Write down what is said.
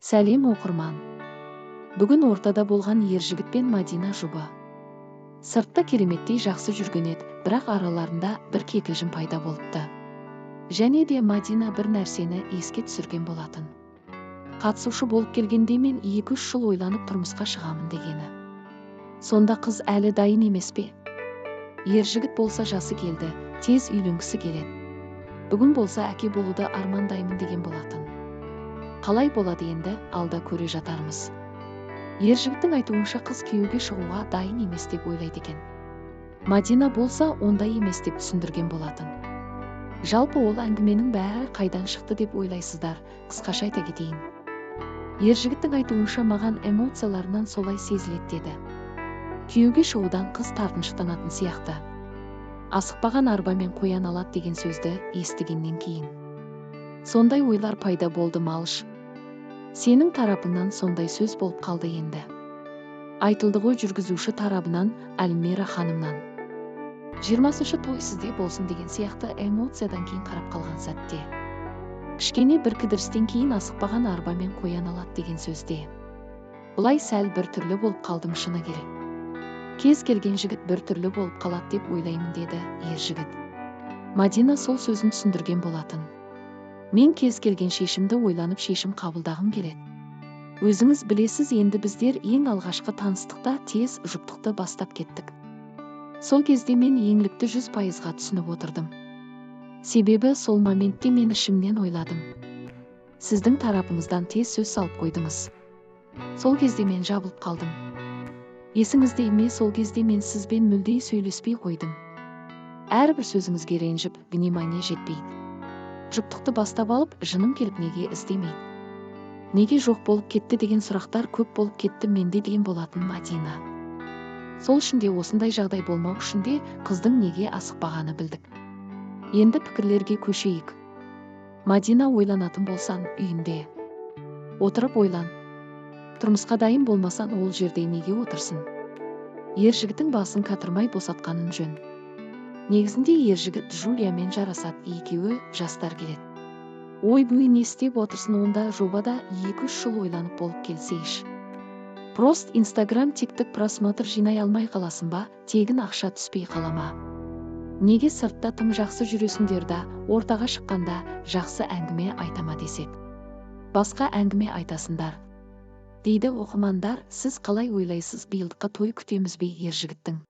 Сәлем оқырман. Бүгін ортада болған ержігіт пен Мадина жұбы. Сыртта кереметтей жақсы жүрген еді, бірақ араларында бір кикілжің пайда болыпты. Және де Мадина бір нәрсені еске түсірген болатын. Қатысушы болып келгенде мен 2-3 жыл ойланып тұрмысқа шығамын дегені. Сонда қыз әлі дайын емес пе? Ержігіт болса жасы келді, тез үйленгісі келеді. Бүгін болса әке болуды армандаймын деген болатын. Қалай болады енді, алда көре жатармыз. Ержігіттің айтуынша қыз күйеуге шығуға дайын емес деп ойлайды екен. Мадина болса ондай емес деп түсіндірген болатын. Жалпы ол әңгіменің бәрі қайдан шықты деп ойлайсыздар, қысқаша айта кетейін. Ержігіттің айтуынша маған эмоцияларынан солай сезіледі деді. Күйеуге шығудан қыз тартыншақтанатын сияқты. Асықпаған арбамен қоян алады деген сөзді естігеннен кейін. Сондай ойлар пайда болды малыш. Сенің тарапыңнан сондай сөз болып қалды енді. Айтылды ғой жүргізуші тарабынан, Альмира ханымнан. 20-шы той сізде болсын деген сияқты эмоциядан кейін қарап қалған сәтте. Кішкене бір кідірістен кейін асықпаған арбамен қоян алады деген сөзде. Бұлай сәл бір түрлі болып қалдым шыны керек. Кез келген жігіт бір түрлі болып қалады деп ойлаймын деді ержігіт. Мадина сол сөзін түсіндірген болатын. Мен кез келген шешімді ойланып шешім қабылдағым келеді. Өзіңіз білесіз, енді біздер ең алғашқы таныстықта тез жұптықты бастап кеттік. Сол кезде мен еңлікті 100%-ға түсініп отырдым. Себебі сол моментте мен ішімнен ойладым. Сіздің тарапыңыздан тез сөз салып қойдыңыз. Сол кезде мен жабылып қалдым. Есіңізде ме, сол кезде мен сізбен мүлде сөйлеспей қойдым. Әрбір сөзіңізге ренжіп, внимание жетпейді. Жұптықты бастап алып, жыным келіп неге іздемейді. Неге жоқ болып кетті деген сұрақтар көп болып кетті менде деген болатын Мадина. Сол үшін де осындай жағдай болмау үшін де қыздың неге асықпағаны білдік. Енді пікірлерге көшейік. Мадина, ойланатын болсан үйінде отырып ойлан. Тұрмысқа дайын болмасан ол жерде неге отырсын? Ержігіттің басын қатырмай босатқаның жөн. Негізінде ержігіт Джулиямен жарасады, екеуі жастар келеді. Ой-бұй не істеп отырсын, онда жобада 2-3 жыл ойланып болып келсейші. Прост Инстаграм, тиктік просмотр жинай алмай қаласын ба, тегін ақша түспей қалама. Неге сыртта тым жақсы жүресіңдерді, ортаға шыққанда жақсы әңгіме айтама десек. Басқа әңгіме айтасыңдар. Дейді оқырмандар, сіз қалай ойлайсыз, биылдыққа той күтеміз бе ержігіттің?